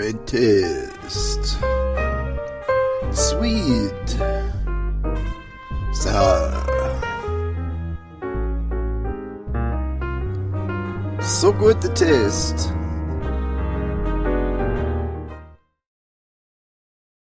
Great taste. Sweet. Sour. So good to taste.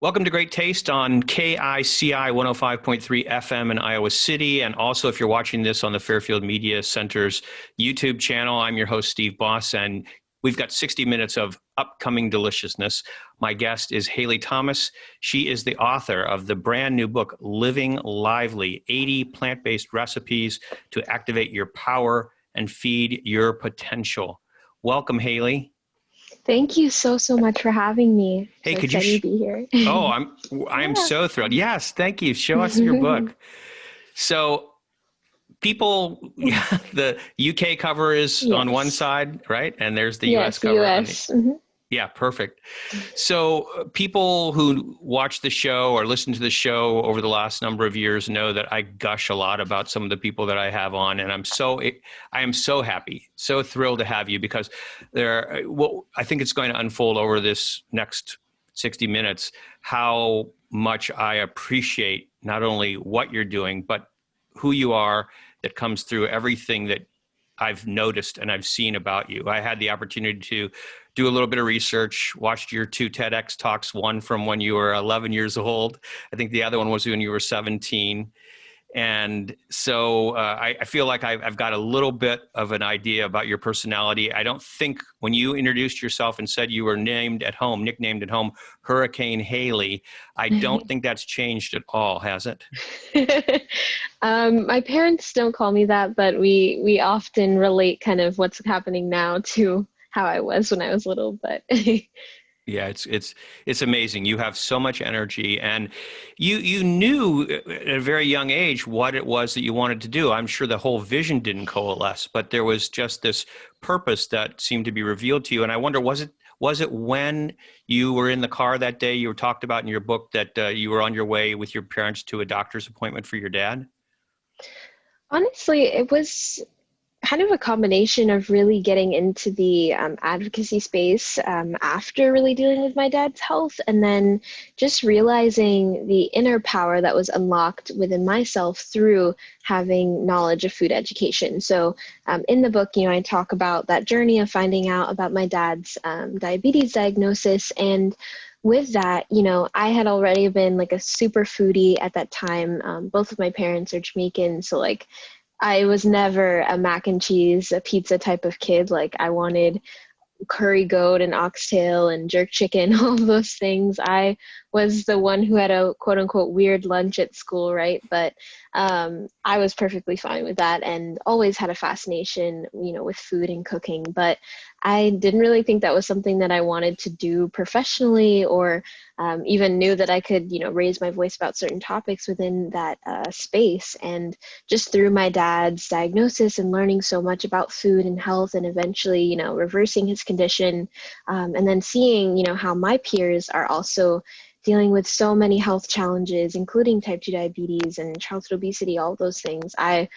Welcome to Great Taste on KICI 105.3 FM in Iowa City. And also, if you're watching this on the Fairfield Media Center's YouTube channel, I'm your host, Steve Boss, and we've got 60 minutes of upcoming deliciousness. My guest is Haile Thomas. She is the author of the brand new book, Living Lively, 80 Plant-Based Recipes to Activate Your Power and Feed Your Potential. Welcome, Haile. Thank you so much for having me. Hey, so could you excited to be here. Oh, I'm so thrilled. Yes, thank you. Show us your book. So people, the UK cover is on one side, right? And there's the US cover. US. Yeah, perfect. So people who watch the show or listen to the show over the last number of years know that I gush a lot about some of the people that I have on, and I am so happy, so thrilled to have you, because I think it's going to unfold over this next 60 minutes how much I appreciate not only what you're doing, but who you are that comes through everything that I've noticed and I've seen about you. I had the opportunity to do a little bit of research, watched your two TEDx talks, one from when you were 11 years old. I think the other one was when you were 17. And so I feel like I've got a little bit of an idea about your personality. I don't think when you introduced yourself and said you were nicknamed at home, Hurricane Haile, I don't think that's changed at all, has it? My parents don't call me that, but we often relate kind of what's happening now to how I was when I was little, but yeah, it's amazing. You have so much energy, and you knew at a very young age what it was that you wanted to do. I'm sure the whole vision didn't coalesce, but there was just this purpose that seemed to be revealed to you. And I wonder, was it when you were in the car that day you were talked about in your book that you were on your way with your parents to a doctor's appointment for your dad? Honestly, it was kind of a combination of really getting into the advocacy space after really dealing with my dad's health, and then just realizing the inner power that was unlocked within myself through having knowledge of food education. So in the book, I talk about that journey of finding out about my dad's diabetes diagnosis. And with that, I had already been like a super foodie at that time. Both of my parents are Jamaican, so I was never a mac and cheese, a pizza type of kid. I wanted curry goat and oxtail and jerk chicken, all of those things. I was the one who had a quote unquote weird lunch at school, right? But I was perfectly fine with that and always had a fascination, with food and cooking. But I didn't really think that was something that I wanted to do professionally, or even knew that I could, raise my voice about certain topics within that space. And just through my dad's diagnosis and learning so much about food and health, and eventually, reversing his condition, and then seeing, how my peers are also dealing with so many health challenges, including type 2 diabetes and childhood obesity, all those things, I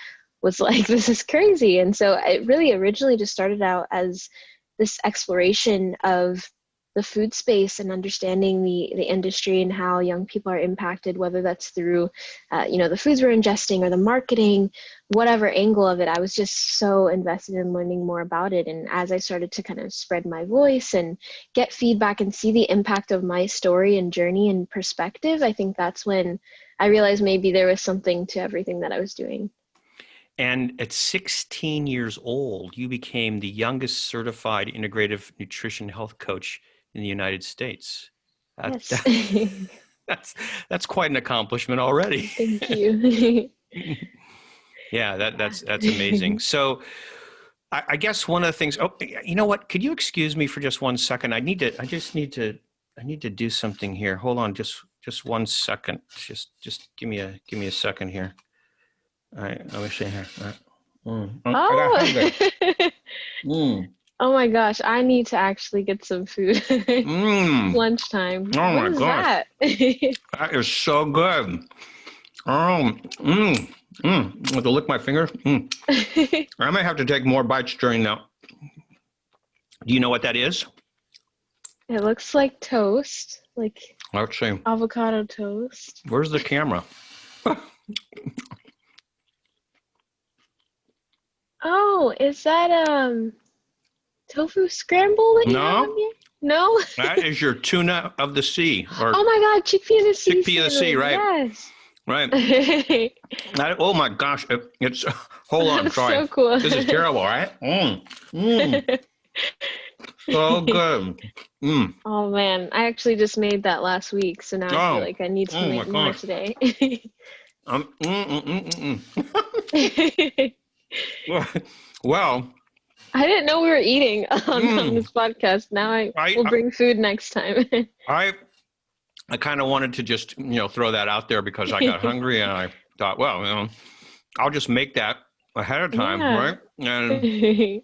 was like, this is crazy. And so it really originally just started out as this exploration of the food space and understanding the industry and how young people are impacted, whether that's through, the foods we're ingesting or the marketing, whatever angle of it. I was just so invested in learning more about it. And as I started to kind of spread my voice and get feedback and see the impact of my story and journey and perspective, I think that's when I realized maybe there was something to everything that I was doing. And at 16 years old, you became the youngest certified integrative nutrition health coach in the United States. Yes. That's quite an accomplishment already. Thank you. Yeah, that's amazing. So I guess one of the things, you know what? Could you excuse me for just 1 second? I need to do something here. Hold on just 1 second. Just give me a second here. All right, let me see here. I got hungry. Oh my gosh, I need to actually get some food. Lunchtime. Oh my gosh. That? That is so good. I have to lick my finger. I might have to take more bites during that. Do you know what that is? It looks like toast, like Let's see. avocado toast. Where's the camera? Oh, is that tofu scramble that you have No, on here? No? that is your tuna of the sea, or Oh my God, chickpea of the sea. chickpea of the sea, right? Yes. Right. Oh my gosh, it's. Hold on, That's sorry. so cool. This is terrible, right? So good. Oh man, I actually just made that last week, so now I feel like I need to make more today. Well, I didn't know we were eating on this podcast. Now I will bring food next time. I kind of wanted to just, throw that out there because I got hungry and I thought, well, I'll just make that ahead of time, right? And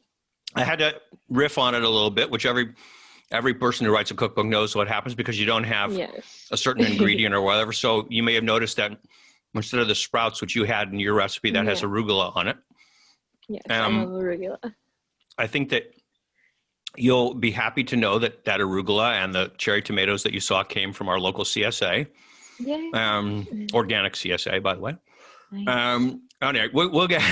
I had to riff on it a little bit, which every person who writes a cookbook knows what happens because you don't have a certain ingredient or whatever. So you may have noticed that instead of the sprouts, which you had in your recipe, that has arugula on it. Yes, I love arugula. I think that you'll be happy to know that arugula and the cherry tomatoes that you saw came from our local CSA. Yay. Organic CSA, by the way. Nice. Anyway, we'll get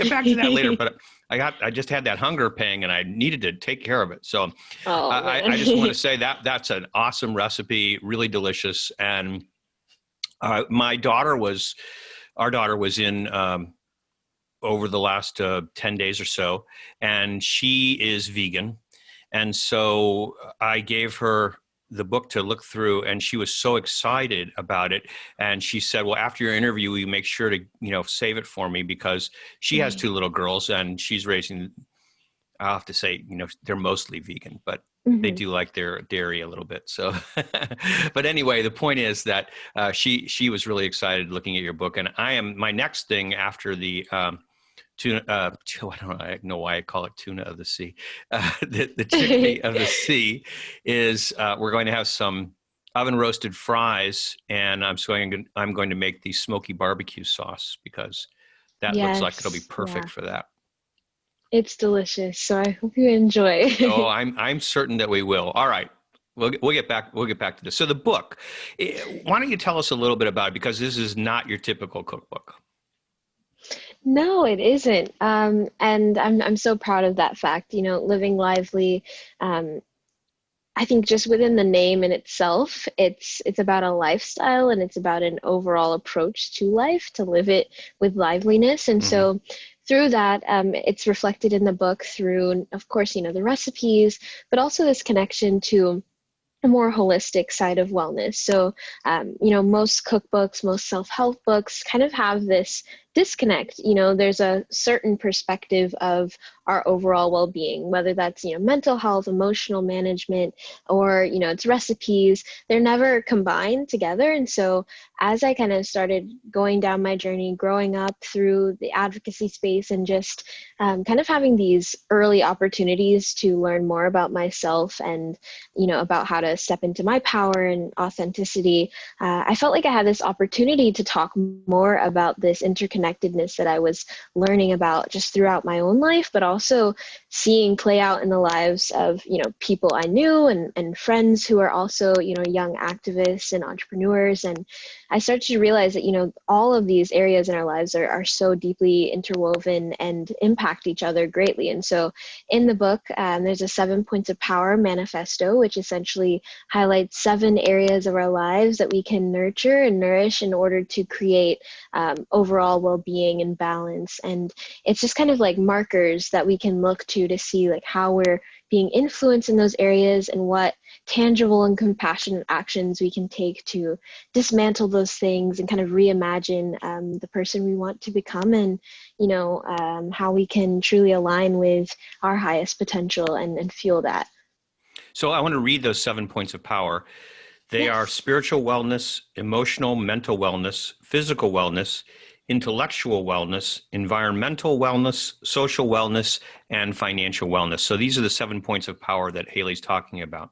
back to that later, but I just had that hunger pang and I needed to take care of it. So I just want to say that's an awesome recipe, really delicious. And our daughter was in over the last 10 days or so, and she is vegan. And so I gave her the book to look through, and she was so excited about it. And she said, well, after your interview, you make sure to, save it for me, because she has 2 little girls and she's raising, I'll have to say, they're mostly vegan, but they do like their dairy a little bit. So, but anyway, the point is that she was really excited looking at your book. And my next thing after the tuna, I don't know why I call it tuna of the sea. The chickpea of the sea is we're going to have some oven roasted fries, and I'm going to make the smoky barbecue sauce, because that looks like it'll be perfect for that. It's delicious, so I hope you enjoy. Oh, I'm certain that we will. All right. We'll get back to this. So the book, why don't you tell us a little bit about it, because this is not your typical cookbook. No, it isn't. And I'm so proud of that fact. Living Lively, I think just within the name in itself, it's about a lifestyle, and it's about an overall approach to life, to live it with liveliness. And so through that, it's reflected in the book through, of course, the recipes, but also this connection to a more holistic side of wellness. So, most cookbooks, most self-help books kind of have this disconnect. There's a certain perspective of our overall well-being, whether that's, mental health, emotional management, or, it's recipes. They're never combined together. And so as I kind of started going down my journey, growing up through the advocacy space, and just kind of having these early opportunities to learn more about myself and, about how to step into my power and authenticity, I felt like I had this opportunity to talk more about this interconnectedness that I was learning about just throughout my own life, but also seeing play out in the lives of, people I knew and friends who are also, young activists and entrepreneurs. And I started to realize that, all of these areas in our lives are so deeply interwoven and impact each other greatly. And so in the book, there's a 7 Points of Power manifesto, which essentially highlights 7 areas of our lives that we can nurture and nourish in order to create overall well-being and balance. And it's just kind of like markers that we can look to see like how we're being influenced in those areas, and what tangible and compassionate actions we can take to dismantle those things and kind of reimagine the person we want to become, and how we can truly align with our highest potential and fuel that. So I want to read those 7 points of power. They are spiritual wellness, emotional, mental wellness, physical wellness, intellectual wellness, environmental wellness, social wellness, and financial wellness. So these are the 7 points of power that Haile's talking about.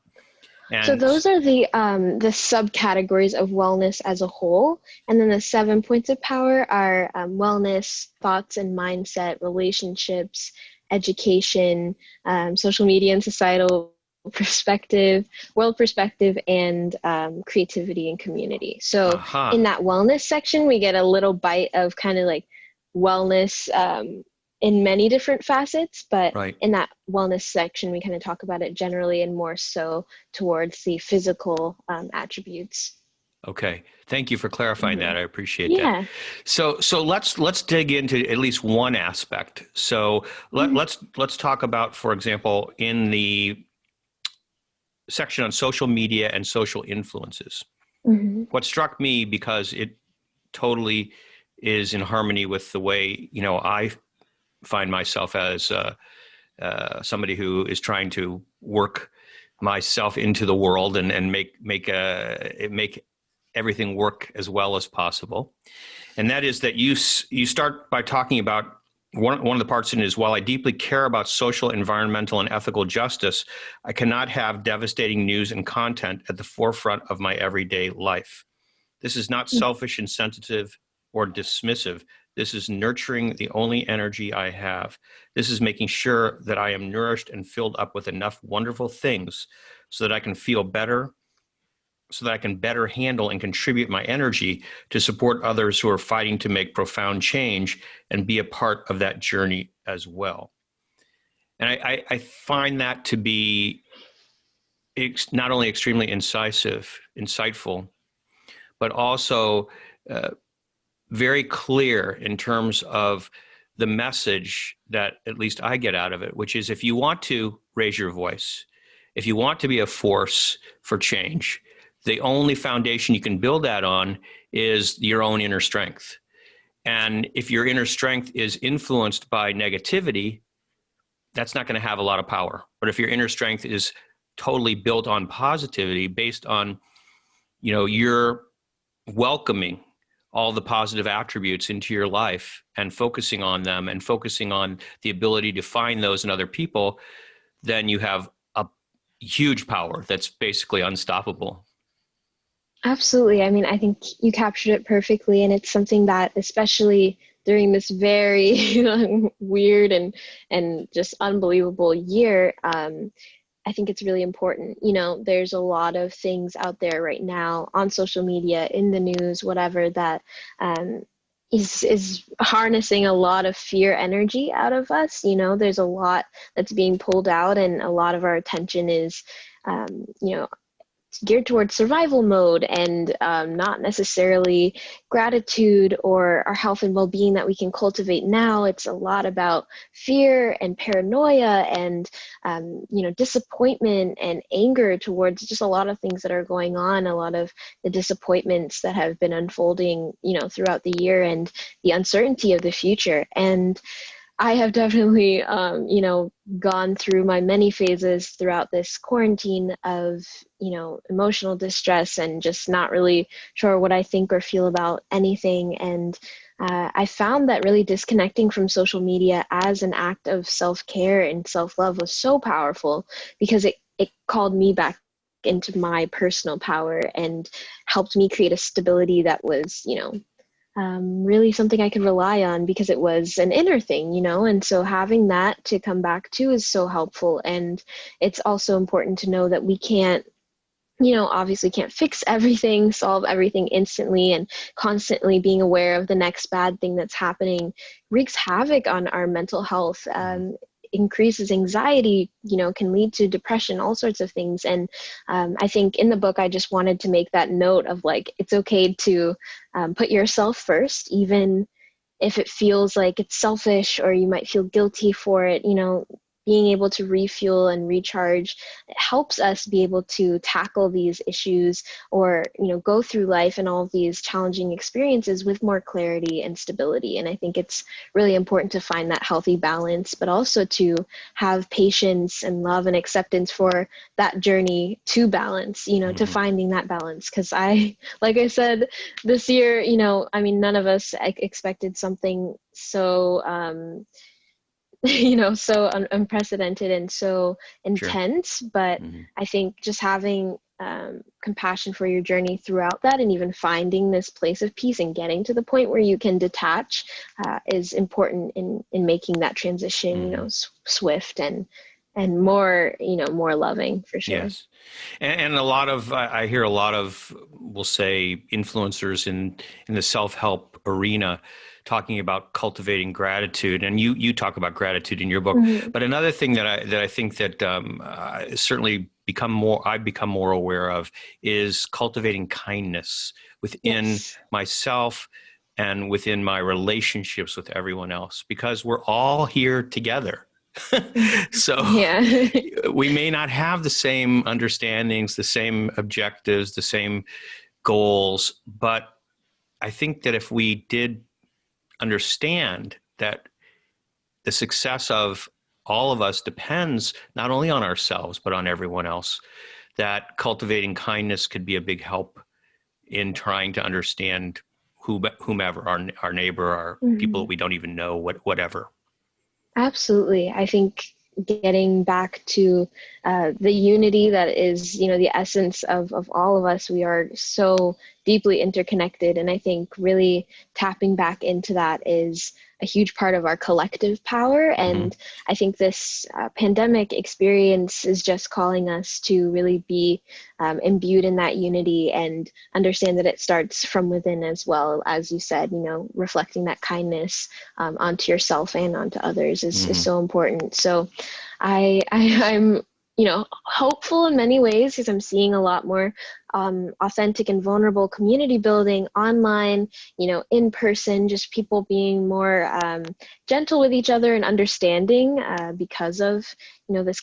And so those are the subcategories of wellness as a whole. And then the 7 points of power are wellness, thoughts and mindset, relationships, education, social media and societal perspective, world perspective, and creativity and community. So Aha. in that wellness section, we get a little bite of kind of like wellness in many different facets, but Right. in that wellness section, we kind of talk about it generally and more so towards the physical attributes. Okay. Thank you for clarifying that. I appreciate that. Yeah. So let's dig into at least one aspect. So let's talk about, for example, in the section on social media and social influences. Mm-hmm. What struck me, because it totally is in harmony with the way, I find myself as somebody who is trying to work myself into the world and make everything work as well as possible. And that is that you start by talking about one of the parts in it is, while I deeply care about social, environmental, and ethical justice, I cannot have devastating news and content at the forefront of my everyday life. This is not selfish, insensitive, or dismissive. This is nurturing the only energy I have. This is making sure that I am nourished and filled up with enough wonderful things so that I can feel better, so that I can better handle and contribute my energy to support others who are fighting to make profound change and be a part of that journey as well. And I find that to be not only extremely insightful, but also very clear in terms of the message that at least I get out of it, which is, if you want to raise your voice, if you want to be a force for change, the only foundation you can build that on is your own inner strength. And if your inner strength is influenced by negativity, that's not going to have a lot of power. But if your inner strength is totally built on positivity, based on, you're welcoming all the positive attributes into your life and focusing on them and focusing on the ability to find those in other people, then you have a huge power that's basically unstoppable. Absolutely. I mean, I think you captured it perfectly, and it's something that, especially during this very weird and just unbelievable year, I think it's really important. There's a lot of things out there right now on social media, in the news, whatever, that is harnessing a lot of fear energy out of us. There's a lot that's being pulled out, and a lot of our attention is, geared towards survival mode and not necessarily gratitude or our health and well-being that we can cultivate now. It's a lot about fear and paranoia and disappointment and anger towards just a lot of things that are going on, a lot of the disappointments that have been unfolding throughout the year, and the uncertainty of the future. And I have definitely, gone through my many phases throughout this quarantine of, emotional distress and just not really sure what I think or feel about anything. And I found that really disconnecting from social media as an act of self-care and self-love was so powerful, because it called me back into my personal power and helped me create a stability that was, really something I could rely on, because it was an inner thing, and so having that to come back to is so helpful. And it's also important to know that we can't, obviously can't fix everything, solve everything instantly, and constantly being aware of the next bad thing that's happening wreaks havoc on our mental health. Increases anxiety, can lead to depression, all sorts of things. And I think in the book, I just wanted to make that note of, like, it's okay to put yourself first, even if it feels like it's selfish or you might feel guilty for it. Being able to refuel and recharge, it helps us be able to tackle these issues or, go through life and all of these challenging experiences with more clarity and stability. And I think it's really important to find that healthy balance, but also to have patience and love and acceptance for that journey to balance, to finding that balance. Because like I said, this year, none of us expected something so, so unprecedented and so intense. Sure. But I think just having compassion for your journey throughout that, and even finding this place of peace and getting to the point where you can detach is important in making that transition, swift and and more, more loving for sure. Yes. And a lot of, I hear a lot of, we'll say, influencers in the self-help arena talking about cultivating gratitude. And you talk about gratitude in your book. Mhm. But another thing that I think that certainly I've become more aware of is cultivating kindness within Yes. myself and within my relationships with everyone else, because we're all here together. So Yeah. we may not have the same understandings, the same objectives, the same goals, but I think that if we did understand that the success of all of us depends not only on ourselves, but on everyone else, that cultivating kindness could be a big help in trying to understand whomever, our neighbor, our people that Mhm. we don't even know, whatever. Absolutely. I think getting back to the unity that is, the essence of all of us. We are so deeply interconnected. And I think really tapping back into that is a huge part of our collective power. Mm-hmm. And I think this pandemic experience is just calling us to really be imbued in that unity and understand that it starts from within as well. As you said, reflecting that kindness onto yourself and onto others is so important. So I'm hopeful in many ways because I'm seeing a lot more authentic and vulnerable community building online, in person, just people being more gentle with each other and understanding because of, this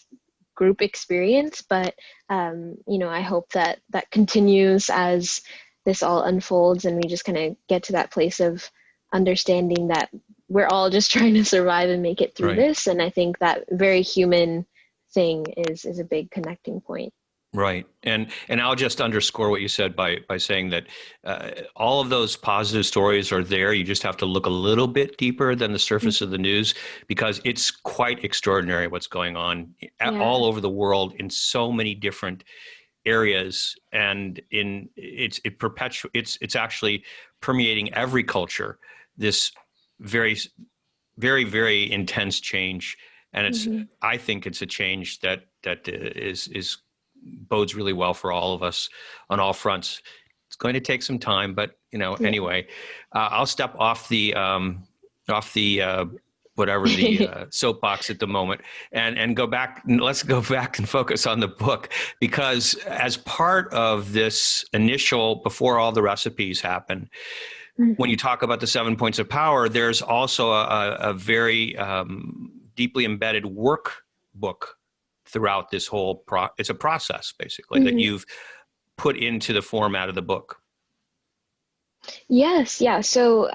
group experience. But, I hope that continues as this all unfolds and we just kind of get to that place of understanding that we're all just trying to survive and make it through Right. this. And I think that very human thing is a big connecting point. Right. And I'll just underscore what you said by saying that all of those positive stories are there. You just have to look a little bit deeper than the surface of the news, because it's quite extraordinary what's going on all over the world in so many different areas. And it's actually permeating every culture, this very, very, very intense change. And I think it's a change that is bodes really well for all of us on all fronts. It's going to take some time, but anyway, I'll step off the whatever the soapbox at the moment and go back. Let's go back and focus on the book, because as part of this initial, before all the recipes happen, when you talk about the 7 points of power, there's also a very deeply embedded workbook throughout this whole it's a process basically that you've put into the format of the book. Yes, yeah. So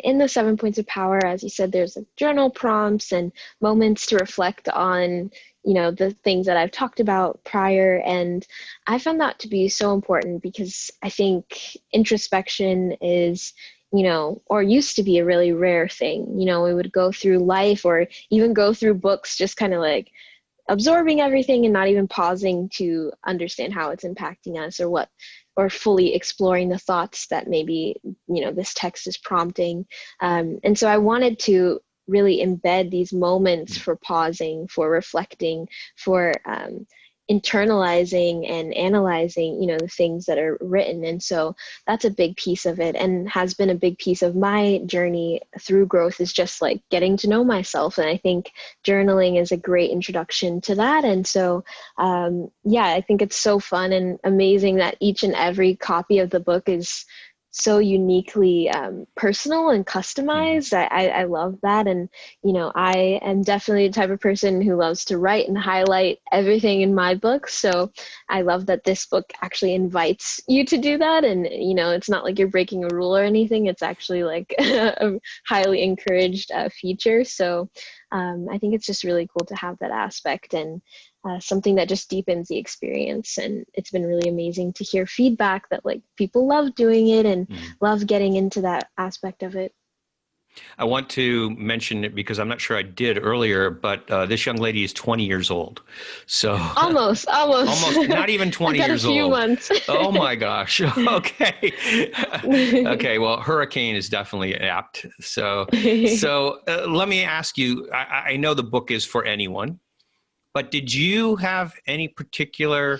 in the 7 points of power, as you said, there's journal prompts and moments to reflect on, the things that I've talked about prior. And I found that to be so important because I think introspection is, or used to be a really rare thing. We would go through life or even go through books just kind of like absorbing everything and not even pausing to understand how it's impacting us or fully exploring the thoughts that maybe, this text is prompting. And so I wanted to really embed these moments for pausing, for reflecting, for internalizing and analyzing, the things that are written. And so that's a big piece of it, and has been a big piece of my journey through growth, is just like getting to know myself. And I think journaling is a great introduction to that. And so, I think it's so fun and amazing that each and every copy of the book is so uniquely personal and customized. I love that. And, I am definitely the type of person who loves to write and highlight everything in my book. So I love that this book actually invites you to do that. And, it's not like you're breaking a rule or anything. It's actually like a highly encouraged feature. So I think it's just really cool to have that aspect and something that just deepens the experience. And it's been really amazing to hear feedback that like people love doing it and love getting into that aspect of it. I want to mention it because I'm not sure I did earlier, but this young lady is 20 years old. So almost not even 20 I've got years a few old. months. Oh my gosh. Okay. Okay. Well, hurricane is definitely apt. So let me ask you, I know the book is for anyone, But did you have any particular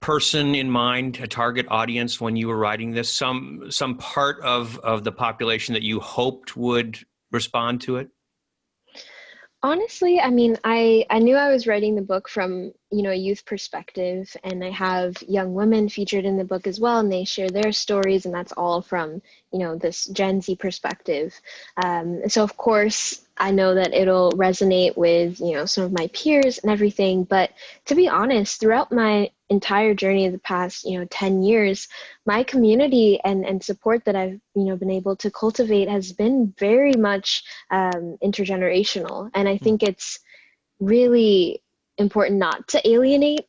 person in mind, a target audience, when you were writing this? Some part of the population that you hoped would respond to it? Honestly, I mean, I knew I was writing the book from, a youth perspective, and I have young women featured in the book as well, and they share their stories, and that's all from, this Gen Z perspective. So of course, I know that it'll resonate with, some of my peers and everything, but to be honest, throughout my entire journey of the past, 10 years, my community and support that I've, been able to cultivate has been very much intergenerational. And I think it's really important not to alienate,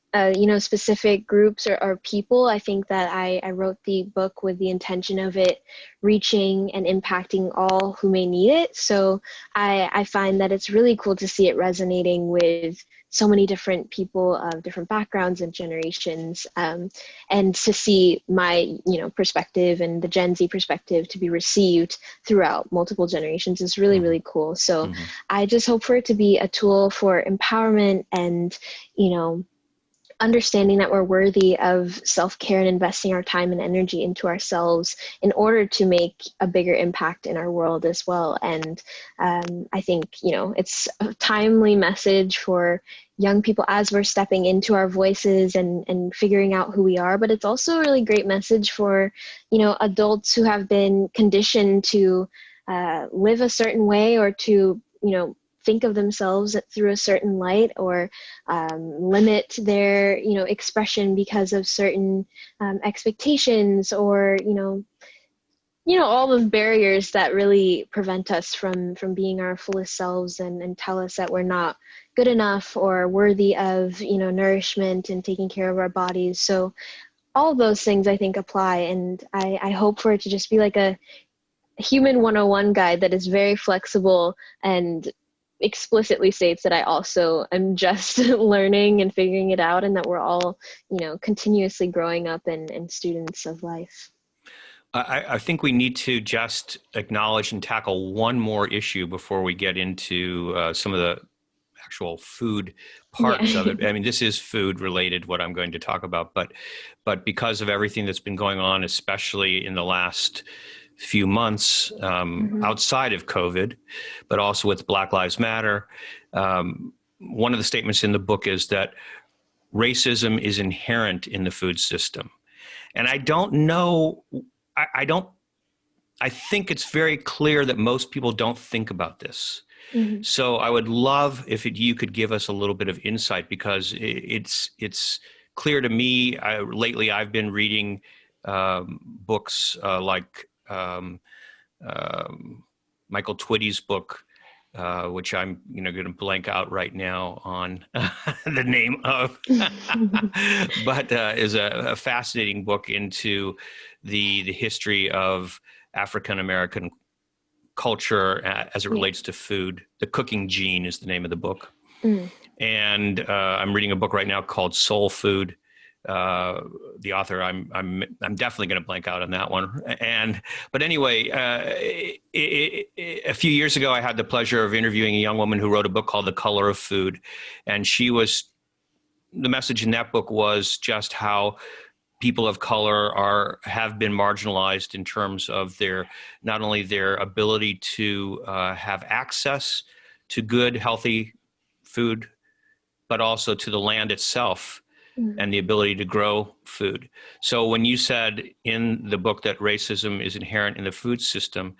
specific groups or people. I think that I wrote the book with the intention of it reaching and impacting all who may need it. So I find that it's really cool to see it resonating with so many different people of different backgrounds and generations, and to see my, perspective and the Gen Z perspective to be received throughout multiple generations is really, really cool. So I just hope for it to be a tool for empowerment and, understanding that we're worthy of self-care and investing our time and energy into ourselves in order to make a bigger impact in our world as well. And I think, it's a timely message for young people as we're stepping into our voices and figuring out who we are. But it's also a really great message for, adults who have been conditioned to live a certain way, or to, think of themselves through a certain light, or limit their, expression because of certain expectations, or, all those barriers that really prevent us from being our fullest selves, and tell us that we're not good enough or worthy of, nourishment and taking care of our bodies. So all of those things I think apply. And I hope for it to just be like a human 101 guide that is very flexible and explicitly states that I also am just learning and figuring it out, and that we're all, continuously growing up and students of life. I think we need to just acknowledge and tackle one more issue before we get into some of the actual food parts of it. I mean, this is food related, what I'm going to talk about, but because of everything that's been going on, especially in the last few months, outside of COVID, but also with Black Lives Matter, one of the statements in the book is that racism is inherent in the food system. And I don't know, I think it's very clear that most people don't think about this. So I would love if you could give us a little bit of insight, because it's clear to me. Lately, I've been reading books like Michael Twitty's book, which I'm going to blank out right now on the name of, but is a fascinating book into the history of African American culture as it relates to food. The Cooking Gene is the name of the book. And I'm reading a book right now called Soul Food. The author, I'm definitely going to blank out on that one. But anyway, a few years ago, I had the pleasure of interviewing a young woman who wrote a book called The Color of Food. And the message in that book was just how people of color have been marginalized in terms of not only their ability to have access to good, healthy food, but also to the land itself and the ability to grow food. So when you said in the book that racism is inherent in the food system,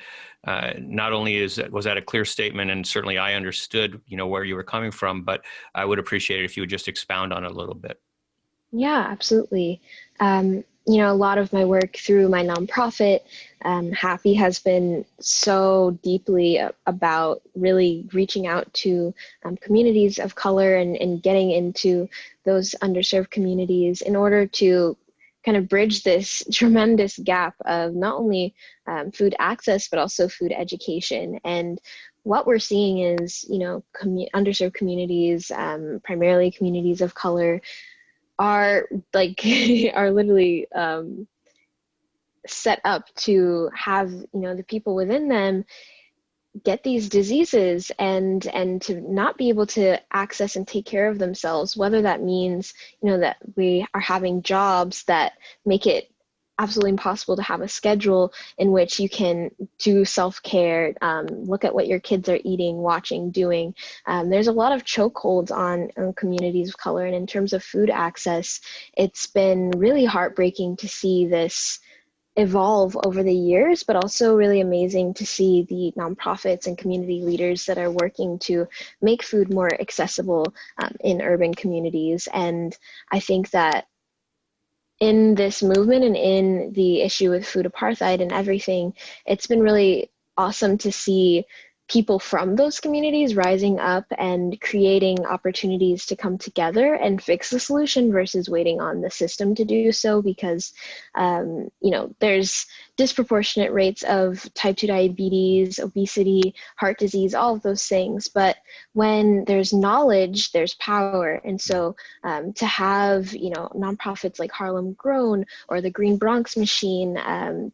not only was that a clear statement, and certainly I understood, where you were coming from, but I would appreciate it if you would just expound on it a little bit. Yeah, absolutely. A lot of my work through my nonprofit, Happy, has been so deeply about really reaching out to communities of color and getting into those underserved communities in order to kind of bridge this tremendous gap of not only food access, but also food education. And what we're seeing is, underserved communities, primarily communities of color, are literally set up to have, the people within them get these diseases and to not be able to access and take care of themselves, whether that means, that we are having jobs that make it absolutely impossible to have a schedule in which you can do self-care, look at what your kids are eating, watching, doing. There's a lot of chokeholds on communities of color. And in terms of food access, it's been really heartbreaking to see this evolve over the years, but also really amazing to see the nonprofits and community leaders that are working to make food more accessible in urban communities. And I think that in this movement and in the issue with food apartheid and everything, it's been really awesome to see people from those communities rising up and creating opportunities to come together and fix the solution versus waiting on the system to do so, because there's disproportionate rates of type 2 diabetes, obesity, heart disease, all of those things. But when there's knowledge, there's power. And so to have, nonprofits like Harlem Grown or the Green Bronx Machine,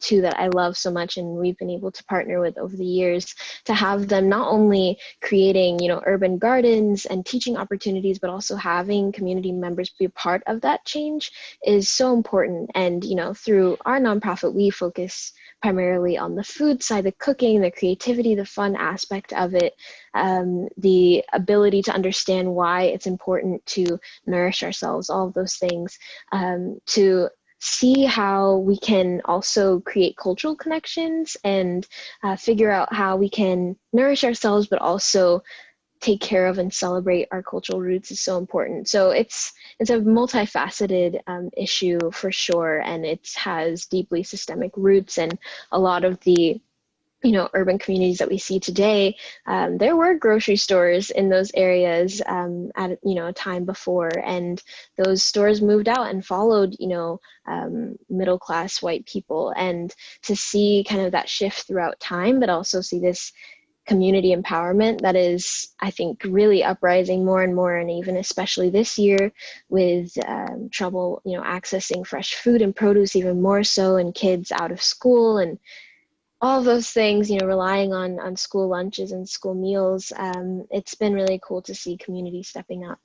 too, that I love so much and we've been able to partner with over the years, to have them not only creating, urban gardens and teaching opportunities, but also having community members be a part of that change is so important. And, through our nonprofit, we focus primarily on the food side, the cooking, the creativity, the fun aspect of it, the ability to understand why it's important to nourish ourselves, all of those things, to see how we can also create cultural connections and figure out how we can nourish ourselves, but also take care of and celebrate our cultural roots is so important. So it's a multifaceted issue for sure, and it has deeply systemic roots. And a lot of the urban communities that we see today, there were grocery stores in those areas at a time before, and those stores moved out and followed middle class white people. And to see kind of that shift throughout time, but also see this community empowerment that is, I think, really uprising more and more, and even especially this year with trouble accessing fresh food and produce even more so, and kids out of school and all of those things, relying on school lunches and school meals. It's been really cool to see community stepping up.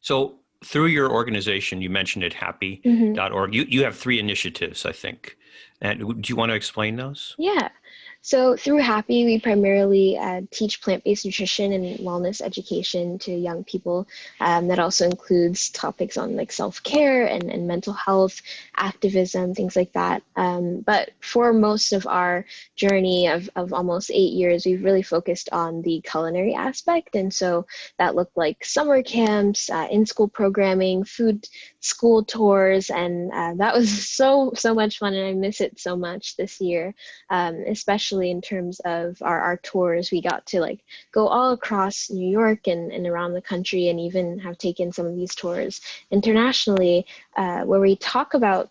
So through your organization, you mentioned it, happy.org, you have 3 initiatives, I think. And do you want to explain those? Yeah. So through Happy, we primarily teach plant-based nutrition and wellness education to young people. That also includes topics on like self-care and mental health, activism, things like that. But for most of our journey of almost 8 years, we've really focused on the culinary aspect. And so that looked like summer camps, in-school programming, food school tours, and that was so much fun, and I miss it so much this year, especially in terms of our tours. We got to like go all across New York and around the country, and even have taken some of these tours internationally, where we talk about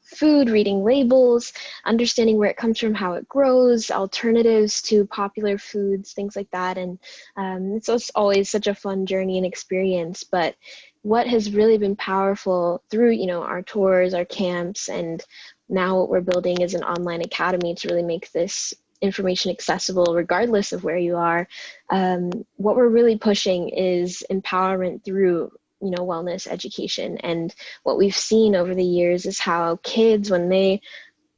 food, reading labels, understanding where it comes from, how it grows, alternatives to popular foods, things like that. And it's always such a fun journey and experience. But what has really been powerful through our tours, our camps, and now what we're building is an online academy to really make this information accessible regardless of where you are. What we're really pushing is empowerment through wellness education. And what we've seen over the years is how kids, when they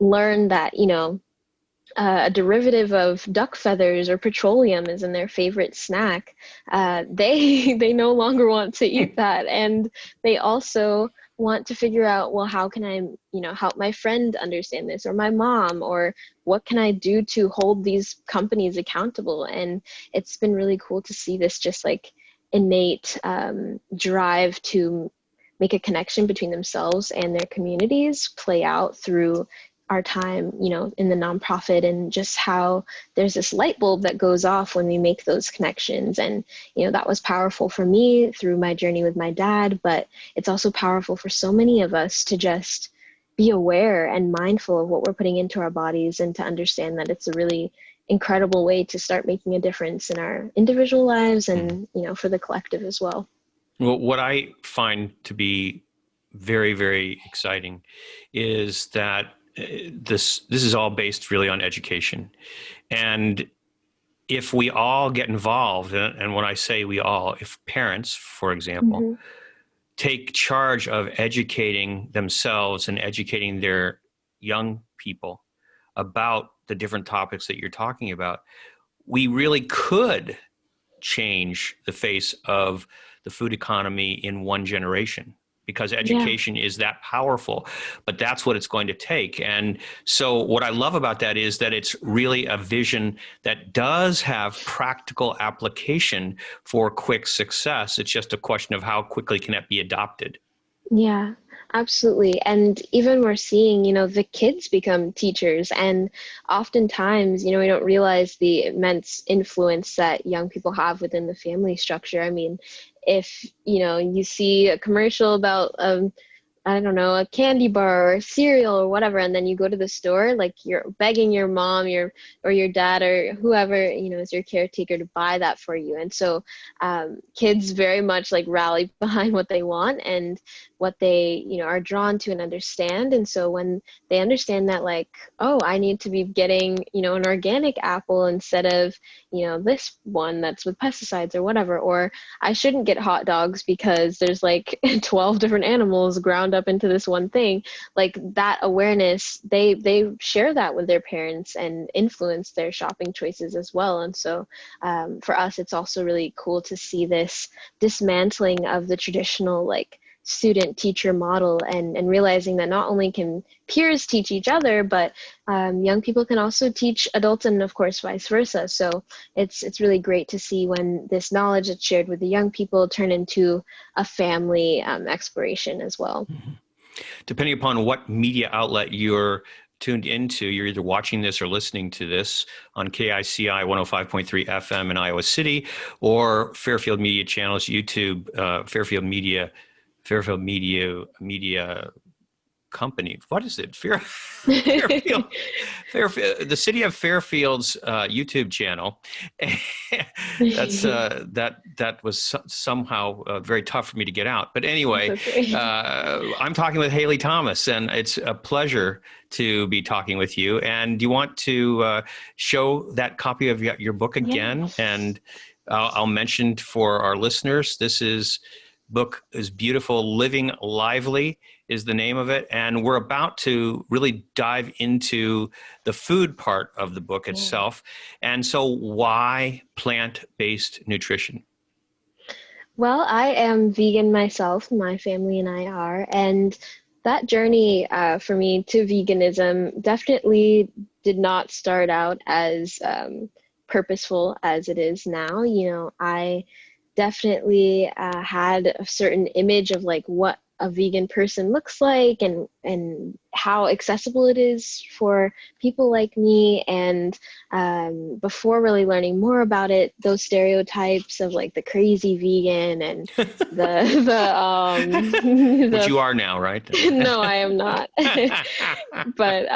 learn that a derivative of duck feathers or petroleum is in their favorite snack, they no longer want to eat that. And they also want to figure out, well, how can I, help my friend understand this, or my mom, or what can I do to hold these companies accountable? And it's been really cool to see this just like innate drive to make a connection between themselves and their communities play out through our time, in the nonprofit, and just how there's this light bulb that goes off when we make those connections. And, that was powerful for me through my journey with my dad, but it's also powerful for so many of us to just be aware and mindful of what we're putting into our bodies, and to understand that it's a really incredible way to start making a difference in our individual lives and, for the collective as well. Well, what I find to be very, very exciting is that this is all based really on education. And if we all get involved, and when I say we all, if parents, for example, Mm-hmm. take charge of educating themselves and educating their young people about the different topics that you're talking about, we really could change the face of the food economy in one generation, because Yeah. education is that powerful. But that's what it's going to take. And so what I love about that is that it's really a vision that does have practical application for quick success. It's just a question of how quickly can it be adopted. Yeah, absolutely. And even we're seeing, the kids become teachers. And oftentimes, we don't realize the immense influence that young people have within the family structure. I mean, if, you see a commercial about, I don't know, a candy bar or cereal or whatever, and then you go to the store, like you're begging your mom, or your dad or whoever, is your caretaker to buy that for you. And so kids very much like rally behind what they want and what they, are drawn to and understand. And so when they understand that, like, oh, I need to be getting, an organic apple instead of, this one that's with pesticides or whatever, or I shouldn't get hot dogs because there's like 12 different animals ground up into this one thing, like that awareness, they share that with their parents and influence their shopping choices as well. And so for us, it's also really cool to see this dismantling of the traditional like student teacher model, and realizing that not only can peers teach each other, but young people can also teach adults, and of course vice versa. So it's really great to see when this knowledge that's shared with the young people turn into a family exploration as well. Mm-hmm. Depending upon what media outlet you're tuned into, you're either watching this or listening to this on KICI 105.3 FM in Iowa City, or Fairfield Media Channels, YouTube, Fairfield Media Company. What is it? Fairfield, the city of Fairfield's YouTube channel. That was somehow very tough for me to get out. But anyway, Okay. I'm talking with Haile Thomas, and it's a pleasure to be talking with you. And do you want to show that copy of your book again? Yes. And I'll mention for our listeners, book is beautiful. Living Lively is the name of it. And we're about to really dive into the food part of the book itself. And so why plant-based nutrition? Well, I am vegan myself. My family and I are. And that journey for me to veganism definitely did not start out as purposeful as it is now. I definitely had a certain image of like what a vegan person looks like, and how accessible it is for people like me. And before really learning more about it, those stereotypes of like the crazy vegan and which you are now, right? No, I am not. But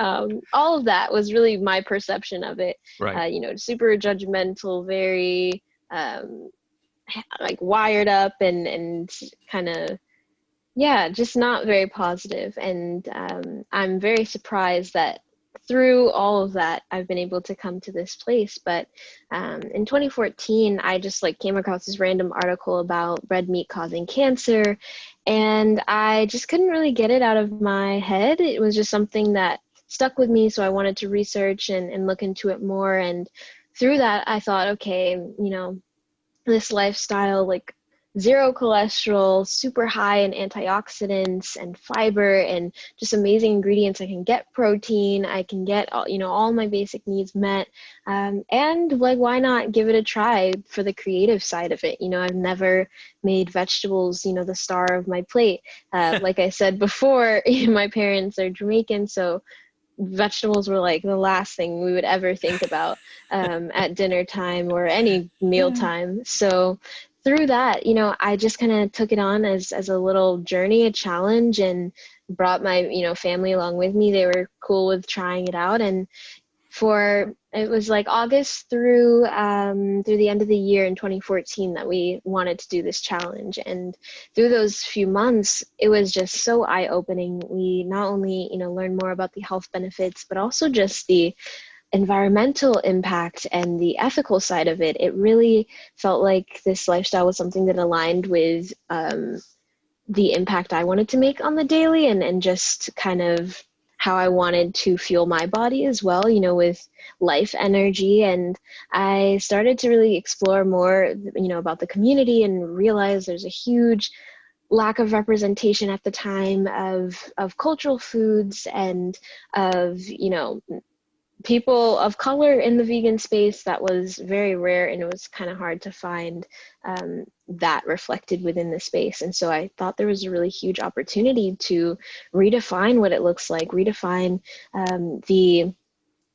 all of that was really my perception of it. Right. Super judgmental, very like wired up, and kind of, yeah, just not very positive. And I'm very surprised that through all of that, I've been able to come to this place. But in 2014, I just like came across this random article about red meat causing cancer, and I just couldn't really get it out of my head. It was just something that stuck with me, so I wanted to research and look into it more. And through that, I thought, okay, this lifestyle, like zero cholesterol, super high in antioxidants and fiber and just amazing ingredients. I can get protein, I can get all my basic needs met, and like, why not give it a try for the creative side of it? I've never made vegetables the star of my plate. Like I said before, my parents are Jamaican, so vegetables were like the last thing we would ever think about at dinner time or any meal time. So through that, I just kind of took it on as a little journey, a challenge, and brought my family along with me. They were cool with trying it out. And it was like August through the end of the year in 2014 that we wanted to do this challenge. And through those few months, it was just so eye-opening. We not only learned more about the health benefits, but also just the environmental impact and the ethical side of it, it really felt like this lifestyle was something that aligned with the impact I wanted to make on the daily, and just kind of how I wanted to fuel my body as well, you know, with life energy. And I started to really explore more, you know, about the community, and realize there's a huge lack of representation at the time of cultural foods and of, you know, people of color in the vegan space. That was very rare, and it was kind of hard to find that reflected within the space. And so I thought there was a really huge opportunity to redefine what it looks like, redefine the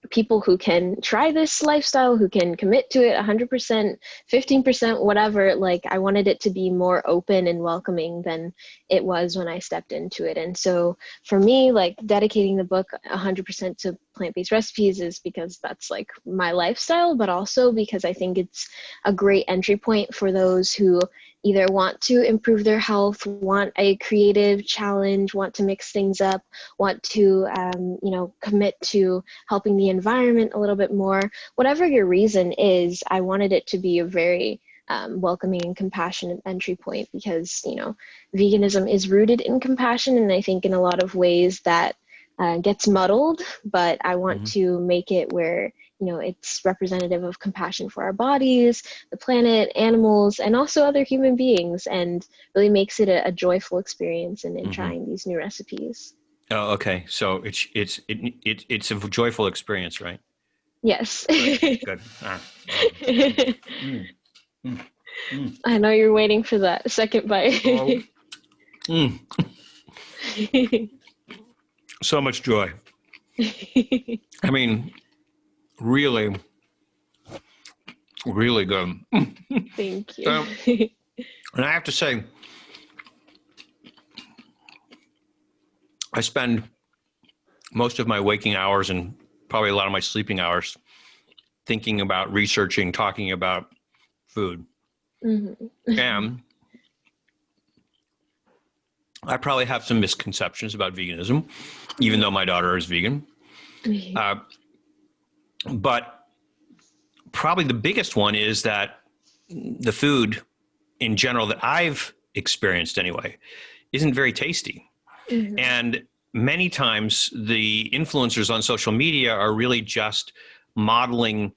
people who can try this lifestyle, who can commit to it 100%, 15%, whatever. Like, I wanted it to be more open and welcoming than it was when I stepped into it. And so for me, like, dedicating the book 100% to plant-based recipes is because that's like my lifestyle, but also because I think it's a great entry point for those who either want to improve their health, want a creative challenge, want to mix things up, want to, you know, commit to helping the environment a little bit more. Whatever your reason is, I wanted it to be a very welcoming and compassionate entry point, because, you know, veganism is rooted in compassion, and I think in a lot of ways that gets muddled, but I want to make it where, you know, it's representative of compassion for our bodies, the planet, animals, and also other human beings, and really makes it a joyful experience in trying these new recipes. Oh, okay. So it's a joyful experience, right? Yes. Good. I know you're waiting for that second bite. So much joy. I mean, really, really good. Thank you. And I have to say, I spend most of my waking hours and probably a lot of my sleeping hours thinking about, researching, talking about food. And I probably have some misconceptions about veganism, even though my daughter is vegan. But probably the biggest one is that the food in general that I've experienced anyway isn't very tasty. And many times the influencers on social media are really just modeling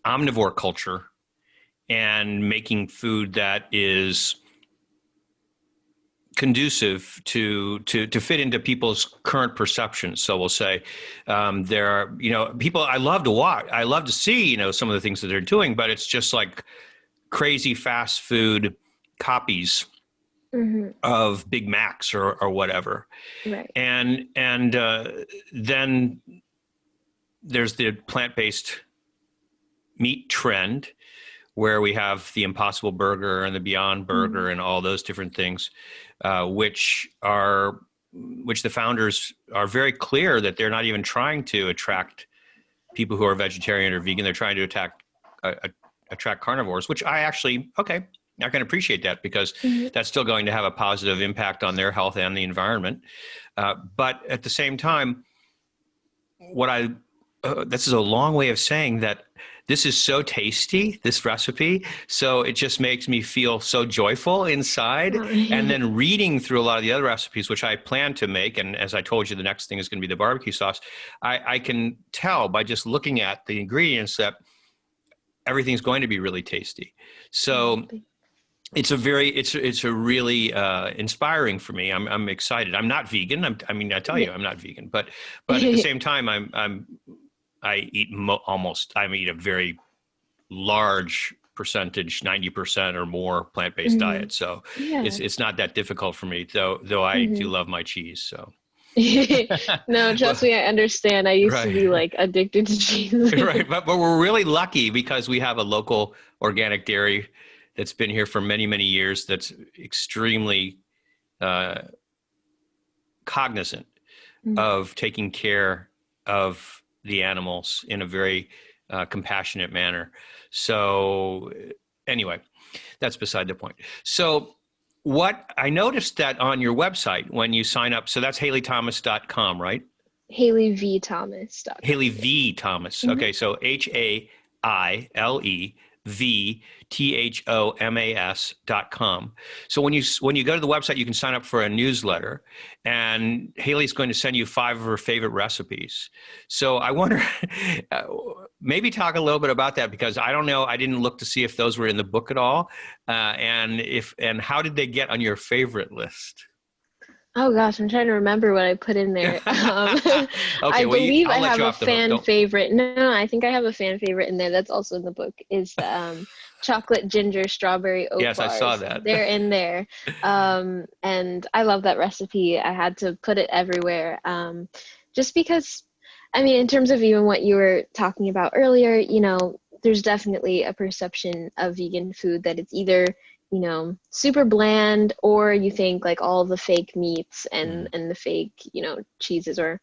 omnivore culture and making food that is conducive to fit into people's current perceptions. So we'll say there are, you know, people I love to watch, I love to see, you know, some of the things that they're doing, but it's just like crazy fast food copies of Big Macs or whatever. Right. And then there's the plant-based meat trend, where we have the Impossible Burger and the Beyond Burger and all those different things, which the founders are very clear that they're not even trying to attract people who are vegetarian or vegan. They're trying to attract carnivores, which I actually, I can appreciate that, because that's still going to have a positive impact on their health and the environment. But at the same time, this is a long way of saying that this is so tasty, this recipe. So it just makes me feel so joyful inside. And then reading through a lot of the other recipes, which I plan to make, and as I told you, the next thing is going to be the barbecue sauce. I can tell by just looking at the ingredients that everything's going to be really tasty. So it's a really inspiring for me. I'm excited. I'm not vegan. I tell you, I'm not vegan, but at the same time, I eat a very large percentage, 90% or more plant-based diet. So it's not that difficult for me, though I do love my cheese. So. No, trust me, I understand. I used to be like addicted to cheese. Right. But we're really lucky because we have a local organic dairy that's been here for many, many years. That's extremely cognizant of taking care of the animals in a very compassionate manner. So anyway, that's beside the point. So what I noticed that on your website, when you sign up, so that's HaileThomas.com, right? HaileV Thomas.com. Haile V. Thomas. Mm-hmm. Okay, so HaileVThomas.com. So when you go to the website, you can sign up for a newsletter, and Haley's going to send you 5 of her favorite recipes. So I wonder, maybe talk a little bit about that, because I don't know, I didn't look to see if those were in the book at all, and how did they get on your favorite list? Oh gosh, I'm trying to remember what I put in there. Okay, I believe I'll I let have you a off the hook. fan favorite. No, I think I have a fan favorite in there that's also in the book, is the chocolate ginger strawberry oat Yes, bars. I saw that. They're in there. And I love that recipe. I had to put it everywhere. Just because, I mean, in terms of even what you were talking about earlier, you know, there's definitely a perception of vegan food that it's either, you know, super bland, or you think like all the fake meats and the fake, you know, cheeses, or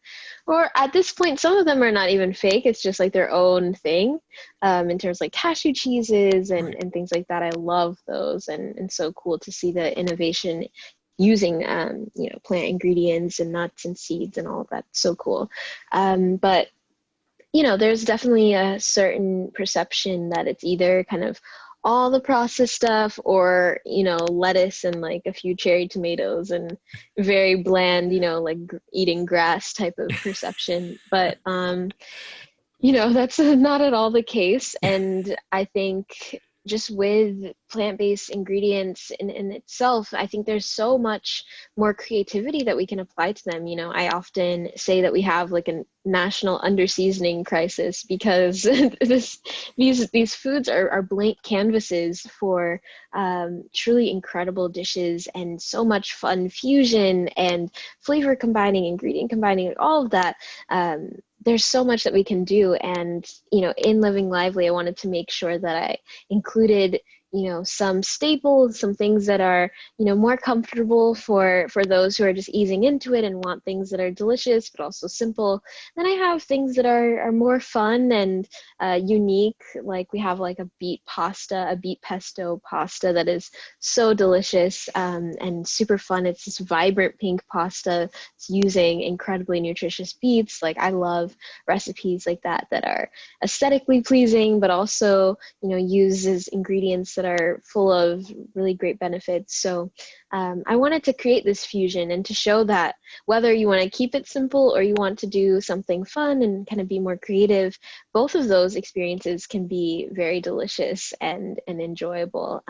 at this point some of them are not even fake, it's just like their own thing, in terms of like cashew cheeses and things like that. I love those, and so cool to see the innovation using you know, plant ingredients and nuts and seeds and all of that. So cool. But you know, there's definitely a certain perception that it's either kind of all the processed stuff, or, you know, lettuce and like a few cherry tomatoes and very bland, you know, like eating grass type of perception. But, you know, that's not at all the case. And I think just with plant-based ingredients in itself, I think there's so much more creativity that we can apply to them. You know, I often say that we have like a national under-seasoning crisis, because these foods are blank canvases for truly incredible dishes, and so much fun fusion and flavor combining, ingredient combining, all of that. There's so much that we can do. And, you know, in Living Lively, I wanted to make sure that I included, you know, some staples, some things that are, you know, more comfortable for those who are just easing into it and want things that are delicious but also simple. Then I have things that are more fun and unique. Like we have like a beet pesto pasta that is so delicious, and super fun. It's this vibrant pink pasta. It's using incredibly nutritious beets. Like I love recipes like that are aesthetically pleasing, but also, you know, uses ingredients that are full of really great benefits. So I wanted to create this fusion and to show that whether you want to keep it simple or you want to do something fun and kind of be more creative, both of those experiences can be very delicious and enjoyable.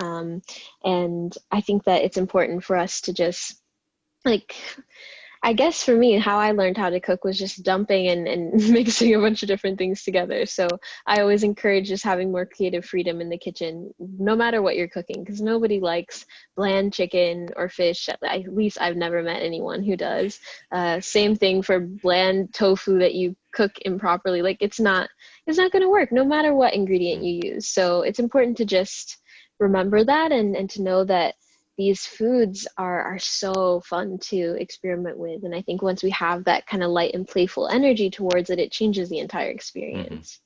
And I think that it's important for us to just, like, I guess for me, how I learned how to cook was just dumping and mixing a bunch of different things together. So I always encourage just having more creative freedom in the kitchen, no matter what you're cooking, because nobody likes bland chicken or fish. At least I've never met anyone who does. Same thing for bland tofu that you cook improperly. Like it's not going to work no matter what ingredient you use. So it's important to just remember that and to know that these foods are so fun to experiment with. And I think once we have that kind of light and playful energy towards it, it changes the entire experience.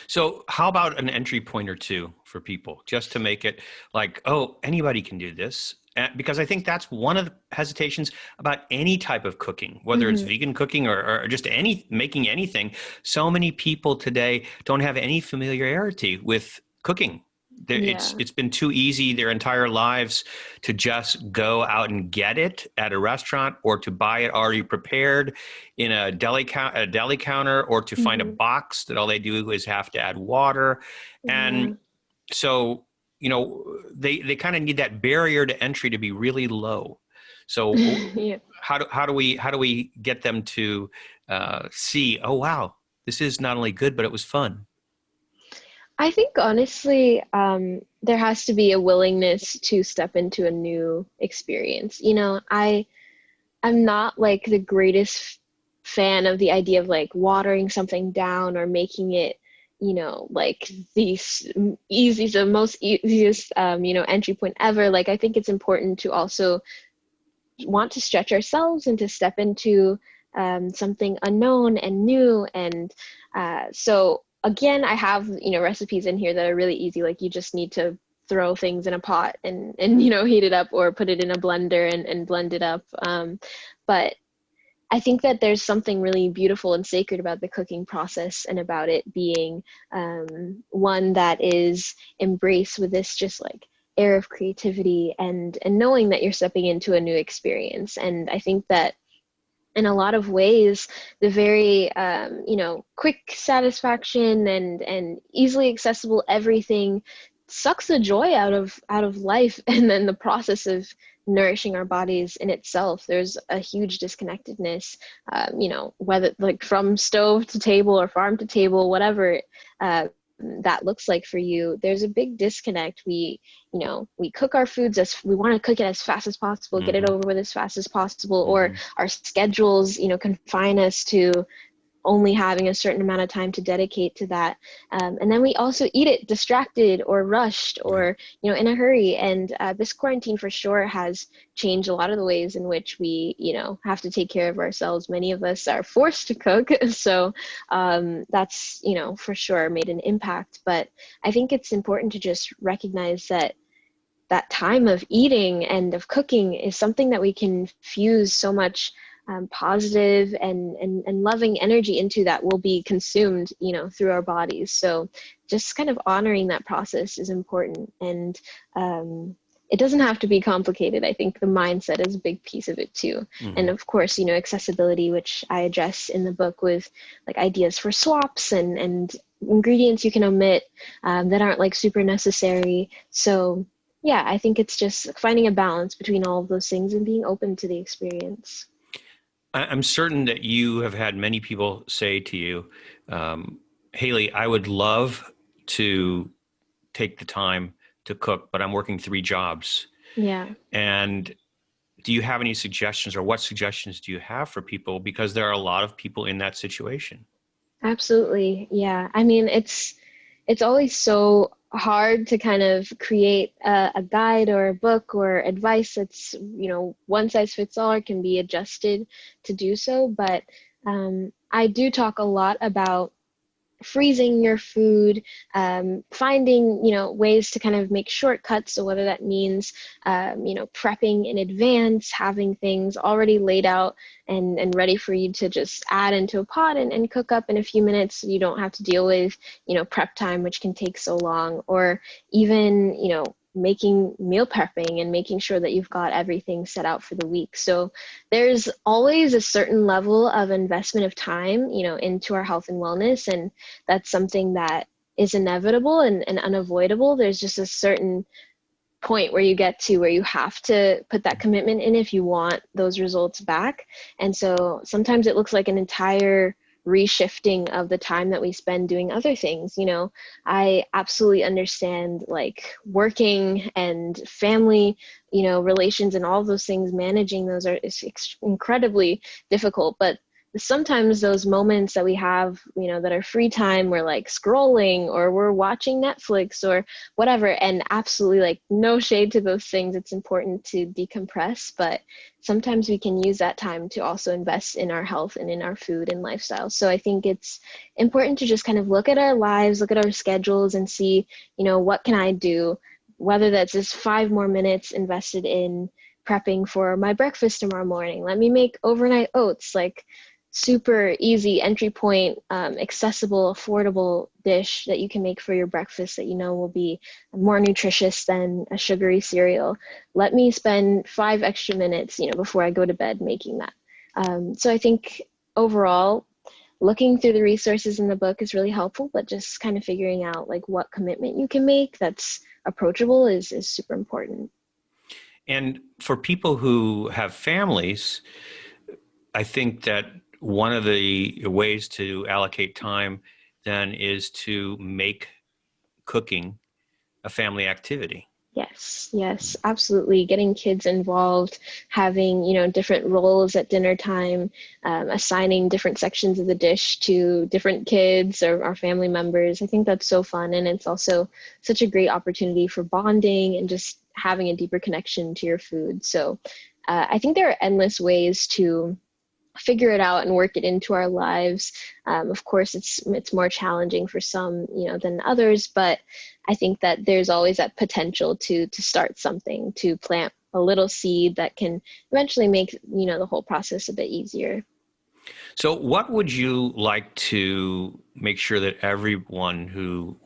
So how about an entry point or two for people, just to make it like, oh, anybody can do this? Because I think that's one of the hesitations about any type of cooking, whether it's vegan cooking or just making anything. So many people today don't have any familiarity with cooking. It's been too easy their entire lives to just go out and get it at a restaurant, or to buy it already prepared in a deli counter, or to find a box that all they do is have to add water. And so, you know, they kind of need that barrier to entry to be really low. So how do we get them to see, oh, wow, this is not only good, but it was fun? I think honestly, there has to be a willingness to step into a new experience. You know, I'm not like the greatest fan of the idea of like watering something down or making it, you know, like the most easiest, you know, entry point ever. Like I think it's important to also want to stretch ourselves and to step into something unknown and new. And so again, I have, you know, recipes in here that are really easy. Like you just need to throw things in a pot and you know, heat it up, or put it in a blender and blend it up. But I think that there's something really beautiful and sacred about the cooking process and about it being one that is embraced with this just like air of creativity and knowing that you're stepping into a new experience. And I think that in a lot of ways, the very quick satisfaction and easily accessible everything sucks the joy out of life, and then the process of nourishing our bodies in itself. There's a huge disconnectedness, whether like from stove to table or farm to table, whatever that looks like for you. There's a big disconnect. We cook our foods as we want to cook it as fast as possible, get it over with as fast as possible, or our schedules, confine us to only having a certain amount of time to dedicate to that. And then we also eat it distracted or rushed or, in a hurry. And this quarantine for sure has changed a lot of the ways in which we, have to take care of ourselves. Many of us are forced to cook. So that's, for sure made an impact. But I think it's important to just recognize that time of eating and of cooking is something that we can fuse so much positive and loving energy into that will be consumed, through our bodies. So just kind of honoring that process is important. And it doesn't have to be complicated. I think the mindset is a big piece of it too. And of course, accessibility, which I address in the book with like ideas for swaps and ingredients you can omit that aren't like super necessary. So yeah, I think it's just finding a balance between all of those things and being open to the experience. I'm certain that you have had many people say to you, Haile, I would love to take the time to cook, but I'm working 3 jobs. Yeah. And do you have any suggestions, or what suggestions do you have for people? Because there are a lot of people in that situation. Absolutely. Yeah. I mean, it's always so hard to kind of create a guide or a book or advice that's, one size fits all or can be adjusted to do so. But I do talk a lot about freezing your food, finding, ways to kind of make shortcuts. So whether that means, prepping in advance, having things already laid out and ready for you to just add into a pot and cook up in a few minutes. So you don't have to deal with, prep time, which can take so long, or even, making meal prepping and making sure that you've got everything set out for the week. So there's always a certain level of investment of time, into our health and wellness. And that's something that is inevitable and unavoidable. There's just a certain point where you get to where you have to put that commitment in if you want those results back. And so sometimes it looks like an entire reshifting of the time that we spend doing other things. I absolutely understand like working and family, relations and all those things, managing those is incredibly difficult. But sometimes those moments that we have, that are free time, we're like scrolling or we're watching Netflix or whatever. And absolutely like no shade to those things. It's important to decompress, but sometimes we can use that time to also invest in our health and in our food and lifestyle. So I think it's important to just kind of look at our lives, look at our schedules and see, what can I do? Whether that's just 5 more minutes invested in prepping for my breakfast tomorrow morning. Let me make overnight oats, like super easy entry point, accessible, affordable dish that you can make for your breakfast that will be more nutritious than a sugary cereal. Let me spend 5 extra minutes, before I go to bed making that. So I think overall, looking through the resources in the book is really helpful, but just kind of figuring out like what commitment you can make that's approachable is super important. And for people who have families, I think that one of the ways to allocate time then is to make cooking a family activity. Yes, absolutely. Getting kids involved, having, different roles at dinner time, assigning different sections of the dish to different kids or our family members. I think that's so fun. And it's also such a great opportunity for bonding and just having a deeper connection to your food. So I think there are endless ways to figure it out and work it into our lives. Of course, it's more challenging for some, than others, but I think that there's always that potential to start something, to plant a little seed that can eventually make, the whole process a bit easier. So what would you like to make sure that everyone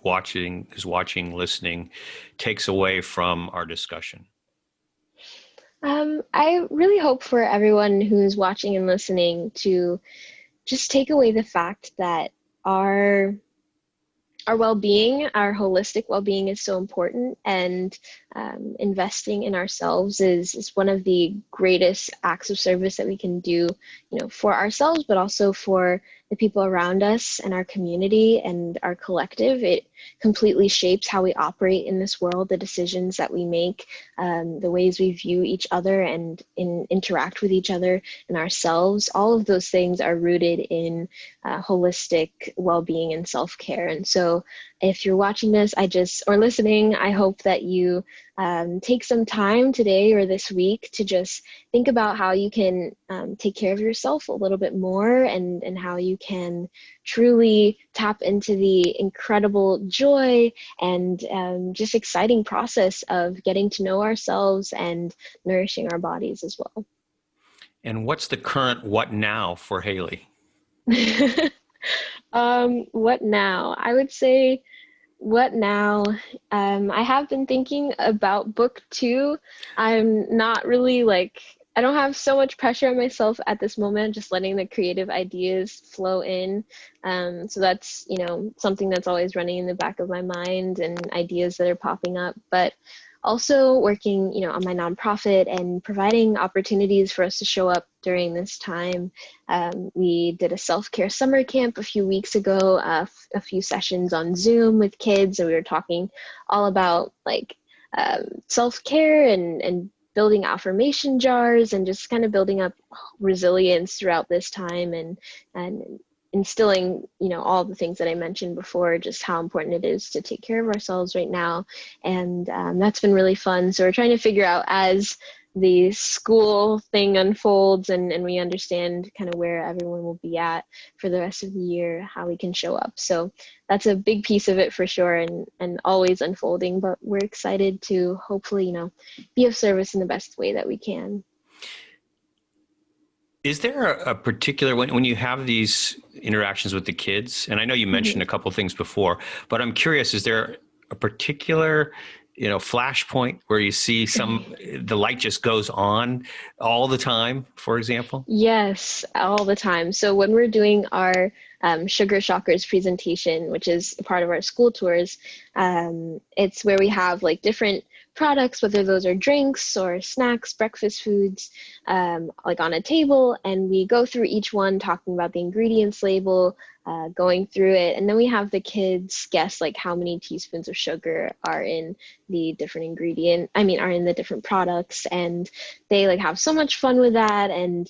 is watching, listening, takes away from our discussion? I really hope for everyone who's watching and listening to just take away the fact that our our well-being, our holistic well-being is so important, and investing in ourselves is one of the greatest acts of service that we can do, for ourselves, but also for the people around us and our community and our collective. It completely shapes how we operate in this world, the decisions that we make, the ways we view each other and interact with each other and ourselves. All of those things are rooted in holistic well-being and self-care. And so if you're watching this, or listening, I hope that you take some time today or this week to just think about how you can take care of yourself a little bit more, and how you can truly tap into the incredible joy and just exciting process of getting to know ourselves and nourishing our bodies as well. And what's the current what now for Haile? What now? I would say, what now? I have been thinking about book 2. I'm not really I don't have so much pressure on myself at this moment, just letting the creative ideas flow in. So that's, something that's always running in the back of my mind, and ideas that are popping up. But also working, on my nonprofit and providing opportunities for us to show up during this time. We did a self-care summer camp a few weeks ago, a few sessions on Zoom with kids, and we were talking all about self-care and building affirmation jars, and just kind of building up resilience throughout this time, and instilling, all the things that I mentioned before, just how important it is to take care of ourselves right now. And that's been really fun. So we're trying to figure out, as the school thing unfolds and we understand kind of where everyone will be at for the rest of the year, how we can show up. So that's a big piece of it for sure, and always unfolding, but we're excited to hopefully, be of service in the best way that we can. Is there a particular, when you have these interactions with the kids, and I know you mentioned a couple of things before, but I'm curious, is there a particular, flashpoint where you see the light just goes on all the time, for example? Yes, all the time. So when we're doing our Sugar Shockers presentation, which is a part of our school tours, it's where we have different products, whether those are drinks or snacks, breakfast foods, on a table, and we go through each one talking about the ingredients label, going through it, and then we have the kids guess how many teaspoons of sugar are in the different are in the different products, and they have so much fun with that. And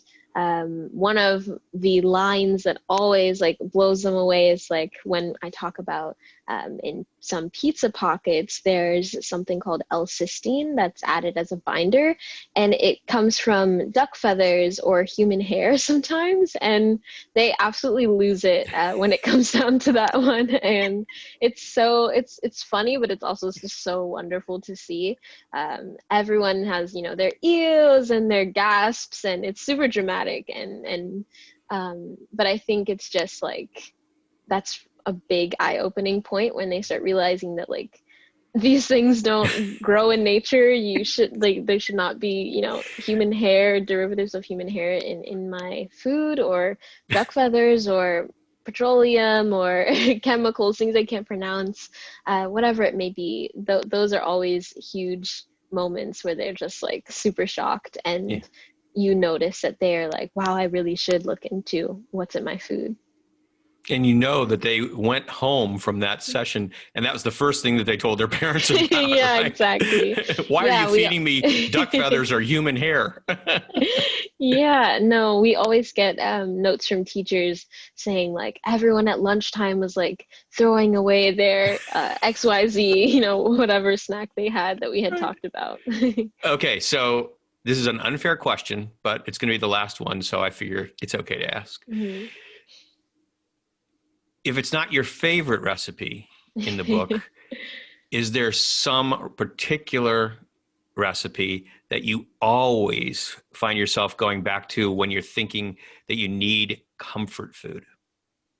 one of the lines that always blows them away is when I talk about in some pizza pockets, there's something called L-cysteine that's added as a binder, and it comes from duck feathers or human hair sometimes, and they absolutely lose it when it comes down to that one. And it's funny, but it's also just so wonderful to see. Everyone has their eels and their gasps, and it's super dramatic, and but I think it's just that's a big eye-opening point when they start realizing that these things don't grow in nature. You should they should not be human hair, derivatives of human hair in my food, or duck feathers, or petroleum, or chemicals, things I can't pronounce, whatever it may be. Those are always huge moments where they're just super shocked, and you notice that they're wow, I really should look into what's in my food. And that they went home from that session, and that was the first thing that they told their parents about. Yeah, right? Exactly. Why are you feeding me duck feathers or human hair? Yeah, no, we always get notes from teachers saying everyone at lunchtime was throwing away their XYZ, whatever snack they had that we had talked about. Okay, so this is an unfair question, but it's going to be the last one, so I figure it's okay to ask. Mm-hmm. If it's not your favorite recipe in the book, is there some particular recipe that you always find yourself going back to when you're thinking that you need comfort food?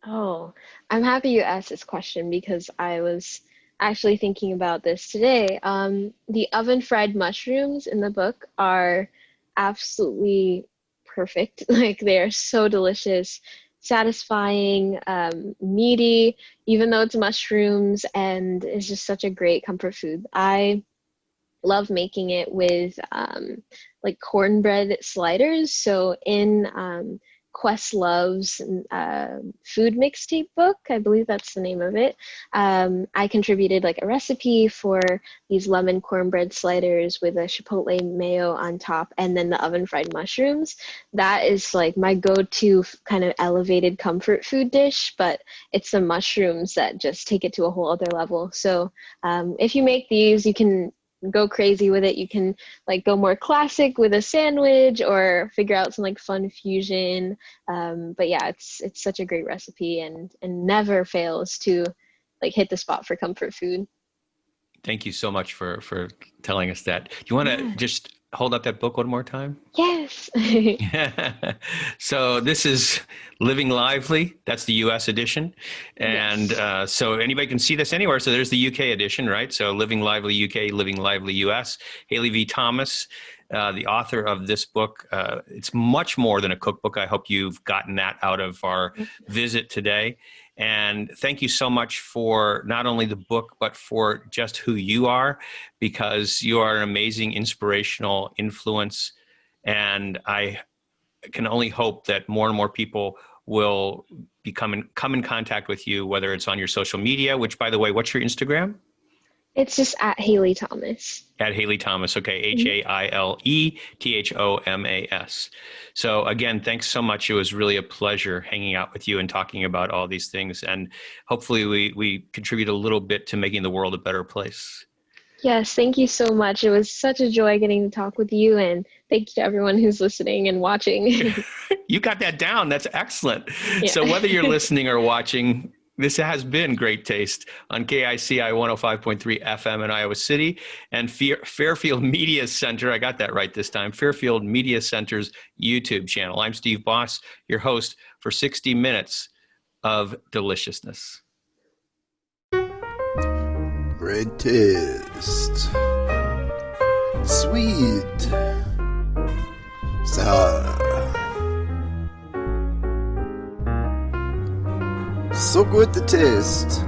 Oh, I'm happy you asked this question because I was actually thinking about this today. The oven fried mushrooms in the book are absolutely perfect. Like they are so delicious, satisfying, meaty, even though it's mushrooms, and it's just such a great comfort food. I love making it with like cornbread sliders. So in Questlove's food mixtape book, I believe that's the name of it, I contributed like a recipe for these lemon cornbread sliders with a chipotle mayo on top and then the oven fried mushrooms. That is like my go-to kind of elevated comfort food dish, but it's the mushrooms that just take it to a whole other level. So if you make these, you can go crazy with it. You can like go more classic with a sandwich or figure out some like fun fusion. But yeah, it's such a great recipe and never fails to like hit the spot for comfort food. Thank you so much for telling us that. Do you want to just hold up that book one more time? Yes. So this is Living Lively. That's the US edition. And Yes. so anybody can see this anywhere. So there's the UK edition, right? So Living Lively UK, Living Lively US. Haile V. Thomas, the author of this book. It's much more than a cookbook. I hope you've gotten that out of our visit today. And thank you so much for not only the book, but for just who you are, because you are an amazing inspirational influence. And I can only hope that more and more people will come in contact with you, whether it's on your social media, which, by the way, what's your Instagram? It's just at Haile Thomas. At Haile Thomas, okay, HaileThomas. So again, thanks so much. It was really a pleasure hanging out with you and talking about all these things. And hopefully we contribute a little bit to making the world a better place. Yes, thank you so much. It was such a joy getting to talk with you, and thank you to everyone who's listening and watching. You got that down. That's excellent. Yeah. So whether you're listening or watching, this has been Great Taste on KICI 105.3 FM in Iowa City and Fairfield Media Center. I got that right this time. Fairfield Media Center's YouTube channel. I'm Steve Boss, your host for 60 Minutes of Deliciousness. Great taste. Sweet. Sour. So good to taste.